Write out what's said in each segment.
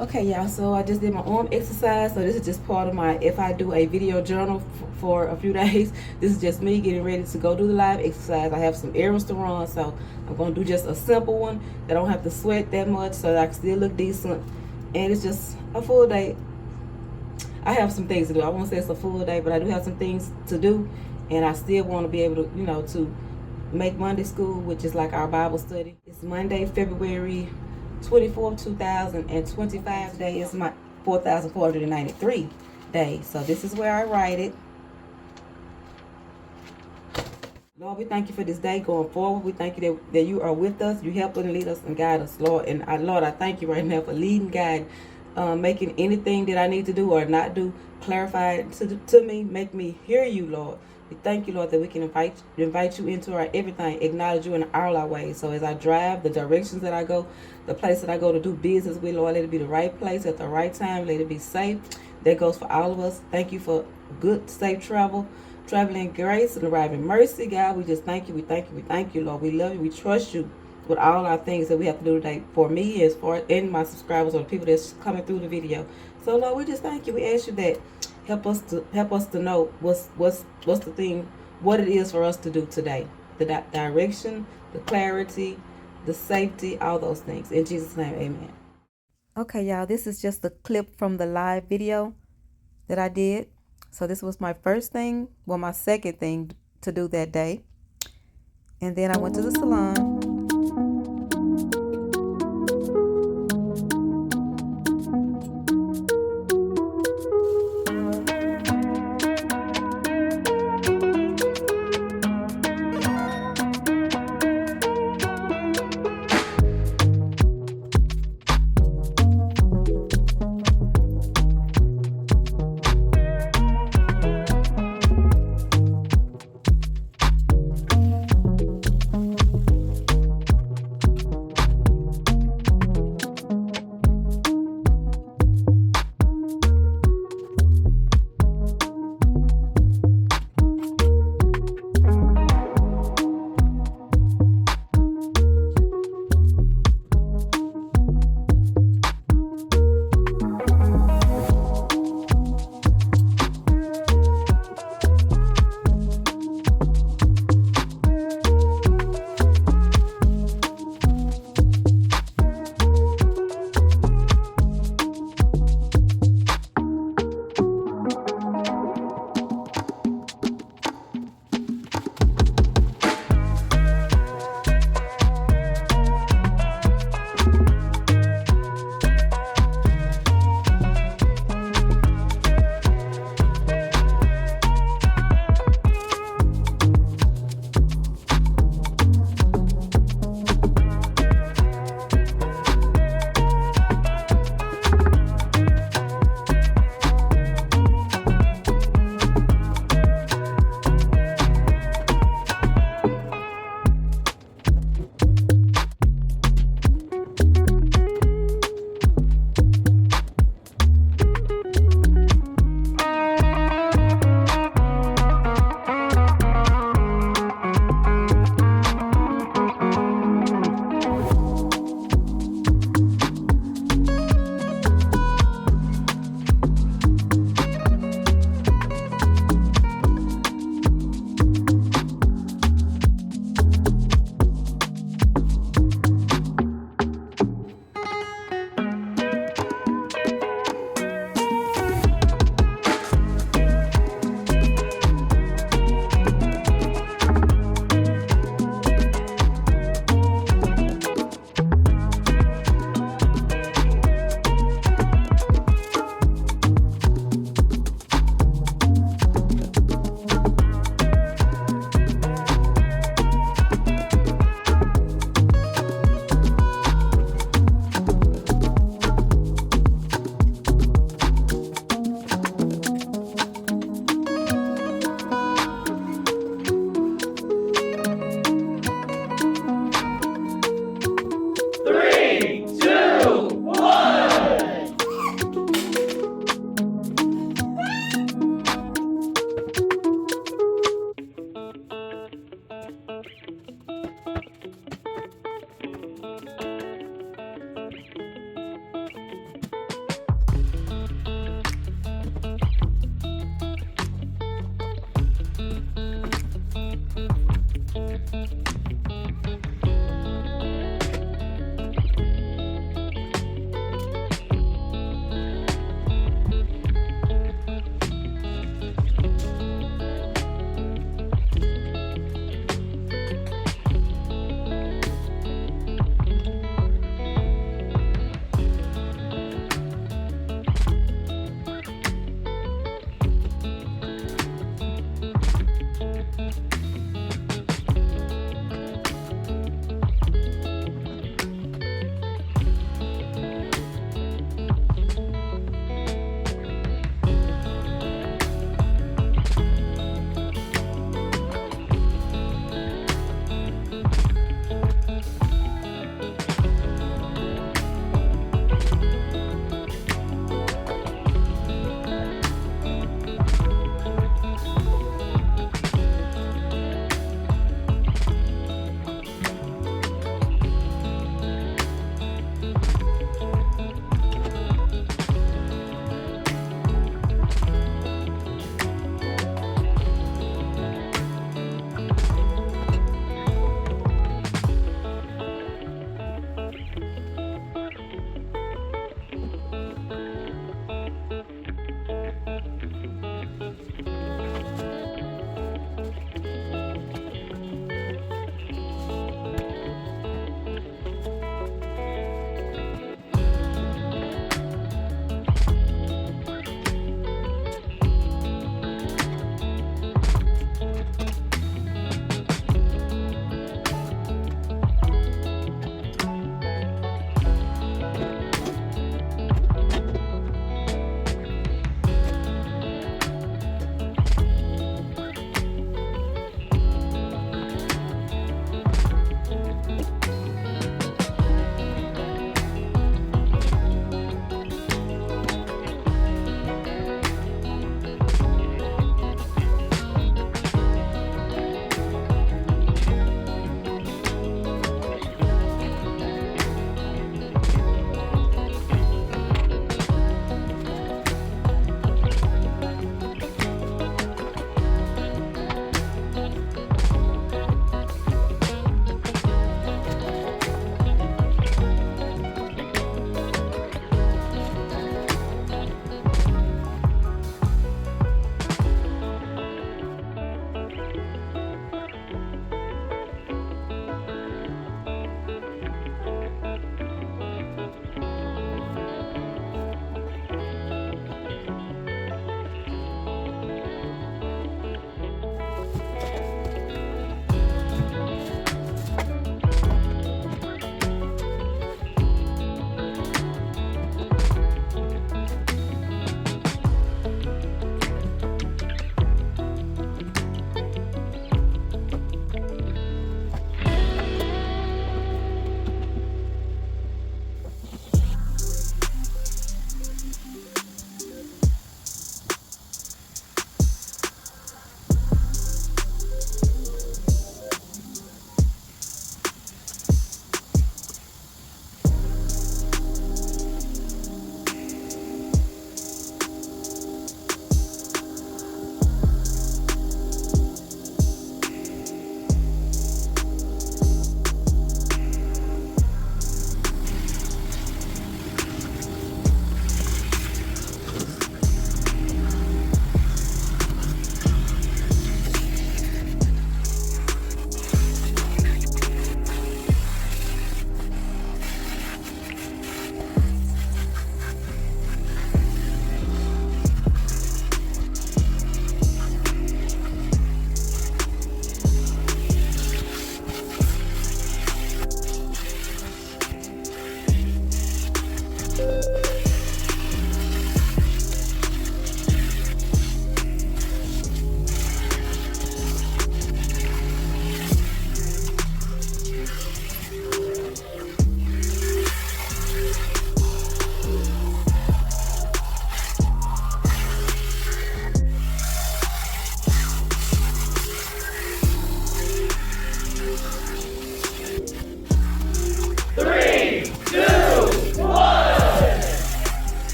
Okay, y'all, so I just did my arm exercise. So this is just part of my, if I do a video journal for a few days, this is just me getting ready to go do the live exercise. I have some errands to run, so I'm going to do just a simple one that I don't have to sweat that much so that I can still look decent. And it's just a full day. I have some things to do. I won't say it's a full day, but I do have some things to do. And I still want to be able to, to make Monday school, which is like our Bible study. It's Monday, February 24th, 2025 day. Is my 4,493 day. So this is where I write it. Lord, we thank you for this day going forward. We thank you that you are with us. You help us and lead us and guide us, Lord. And Lord, I thank you right now for leading, guide, making anything that I need to do or not do, clarify it to me, make me hear you, Lord. We thank you, Lord, that we can invite you into our everything, acknowledge you in all our ways. So as I drive, the directions that I go, the place that I go to do business with, Lord, let it be the right place at the right time. Let it be safe. That goes for all of us. Thank you for good, safe traveling grace and arriving mercy, God. We just thank you. We thank you. We thank you, Lord. We love you. We trust you with all our things that we have to do today for me as far and my subscribers or the people that's coming through the video. So, Lord, we just thank you. We ask you that help us to know what's the thing, what it is for us to do today. The direction, the clarity, the safety, all those things. In Jesus' name, amen. Okay, y'all, this is just a clip from the live video that I did. So this was my first thing, well, my second thing to do that day. And then I went to the salon.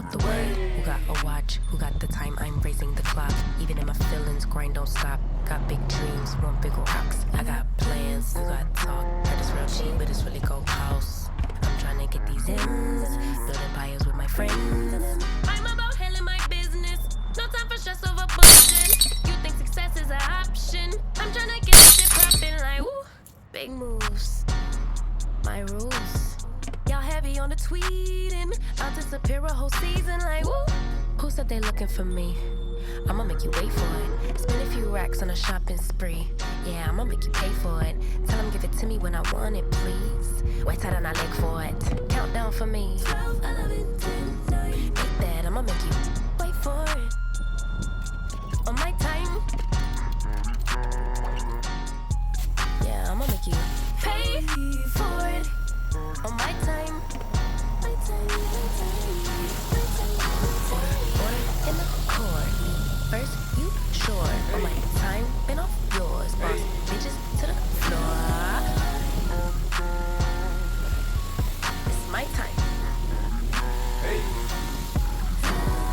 out the way. Who got a watch? Who got the time? I'm racing the clock. Even in my feelings, grind don't stop. Got big dreams, want big rocks. I got plans, you got talk. Heard it's real cheap, but it's really gold house. I'm trying to get these ends, building empires with my friends. I'm about handling my business. No time for stress over bullshit. You think success is an option? I'm trying to get this shit poppin' like woo. Big moves, my rules. Y'all heavy on the tweeting. I'll disappear a whole season like woo. Who said they looking for me? I'ma make you wait for it. Spend a few racks on a shopping spree. Yeah, I'ma make you pay for it. Tell them give it to me when I want it, please. Wait tight on I leg for it. Countdown for me. 12, 11, 10, 9. Ain't that I'ma make you wait for it. On my time. Yeah, I'ma make you pay for it. On my time. My time, my time, my time. Order in the court. First, you sure. On my time, been off yours. Boss bitches to the floor. It's my time.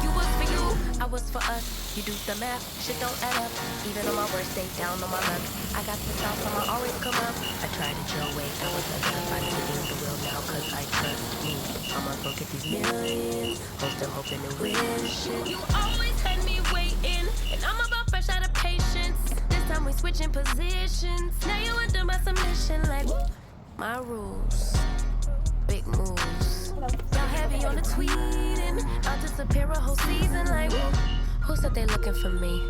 You was for you, I was for us. You do the math, shit don't add up. Even on my worst day, down on my luck. I got the south, I'ma always come up. I tried it your way, I was a tough. I need the will now, cause I trust me. I'ma go get these millions. Hope still hoping to win shit. You always had me waiting, and I'm about fresh out of patience. This time we switching positions. Now you under my submission, like my rules. Big moves. Y'all heavy on the tweeting. I'll disappear a whole season, like who said they looking for me?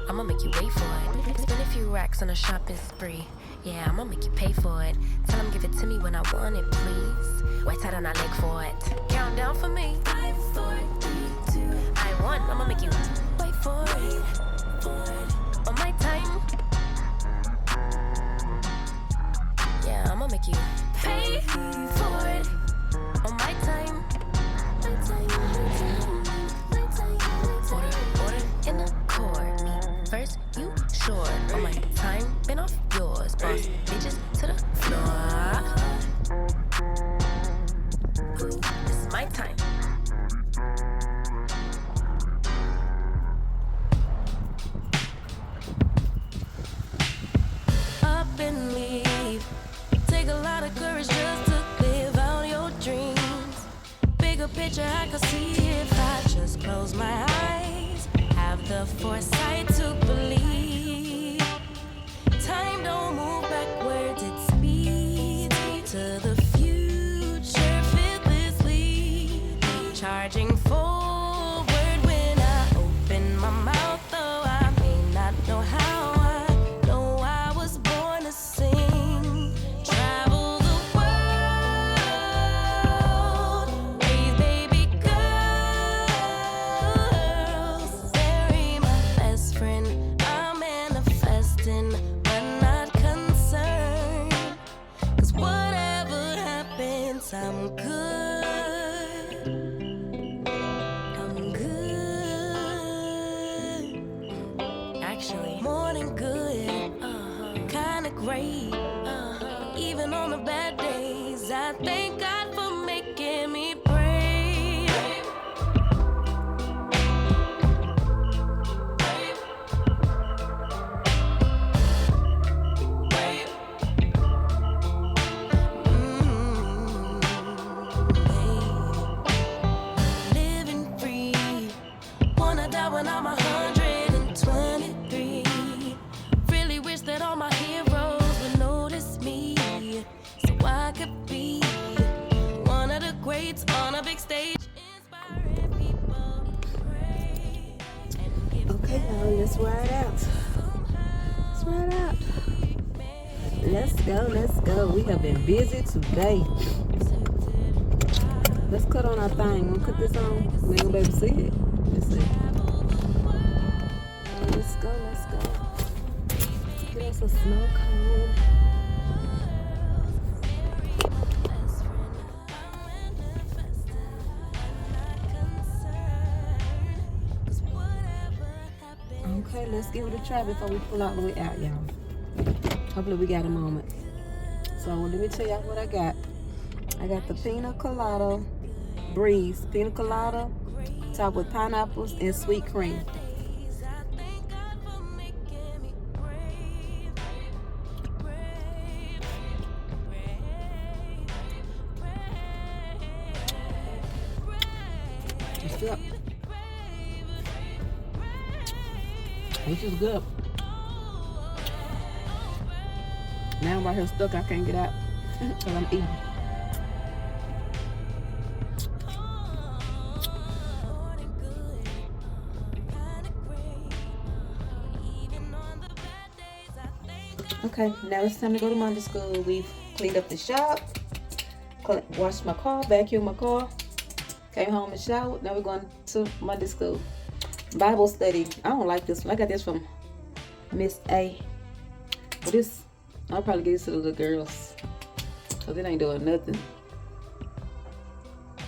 I'ma make you wait for it. Spend a few racks on a shopping spree. Yeah, I'ma make you pay for it. Tell them give it to me when I want it, please. Wait tight on I leg for it. Countdown for me. 5, 4, 3, 2. I want, I'ma make you wait for it. On my time. Yeah, I'ma make you pay for it. On my time. My time, my time, my time, my time. Order in the court. First, you sure. On my time, been off yours. Boss bitches to the floor. This is my time. Up and leave. Take a lot of courage just to live out your dreams. Bigger picture I could see if I just close my eyes. Have the foresight to believe. Time don't move backwards, it speeds to the future fearlessly. Charging forward when I open my mouth, though I may not know how. I know I was born to sing. Travel the world, raise baby girls. Bury my best friend, I'm manifesting, but not concerned. 'Cause whatever happens, I'm good. I'm good. Actually, more than good. Kinda great. Even on the bad days, I thank God for making me brave. Living free. Wanna die when I'm 123. Really wish that all my heroes would notice me, so I could be one of the greats on a big stage, inspiring people to pray and give. Okay, y'all, let's ride out. Let's ride out. Let's go, let's go. We have been busy today. Let's cut on our thing. Wanna cut this on? We ain't gonna be able to see it. Let's see. Let's go, let's go. Get us a snow cone. Okay, let's give it a try before we pull all the way out, y'all. Hopefully we got a moment. So let me tell y'all what I got. I got the Pina Colada Breeze. Pina Colada Topped with pineapples and sweet cream. It's good. This is good. Now I'm right here stuck. I can't get out because I'm eating. Okay, now it's time to go to Monday school. We've cleaned up the shop, washed my car, vacuumed my car, came home and showered. Now we're going to Monday school. Bible study. I don't like this one. I got this from Miss A. But this, I'll probably give this to the little girls. Because it ain't doing nothing.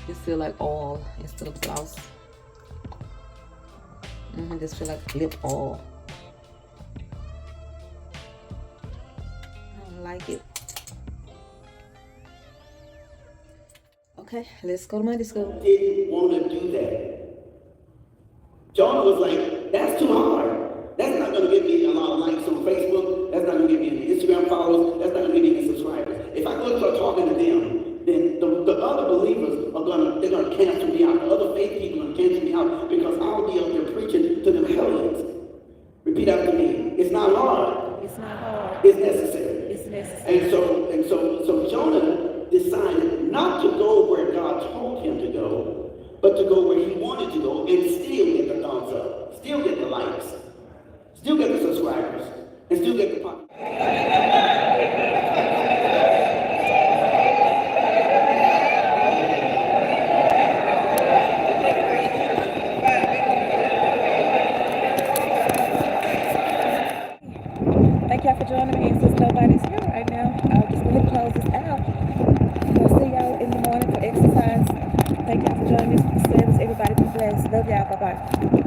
Just feel like oil instead of gloss. Just feel like lip oil. I don't like it. Okay, let's go to Monday school. Didn't want to do that. John was like, that's too hard. That's not going to get me a lot of likes on Facebook. That's not going to get me any Instagram followers. That's not going to get me any subscribers. If I go and start talking to them, then the other believers are going to cancel me out. The other faith people are going to cancel me out because I'll be up there preaching to them hellions. Repeat after me. It's not hard. It's not hard. It's necessary. It's necessary. And so Jonah decided not to go where God told him to go, but to go where he wanted to go and still get the thumbs up, still get the likes, still get the subscribers, and still get the pop. Thank y'all for joining me. Since nobody's here right now, I'll just go ahead and close this out. We'll see y'all in the morning for exercise. Thank y'all for joining this service. Everybody be blessed. Love y'all. Bye-bye.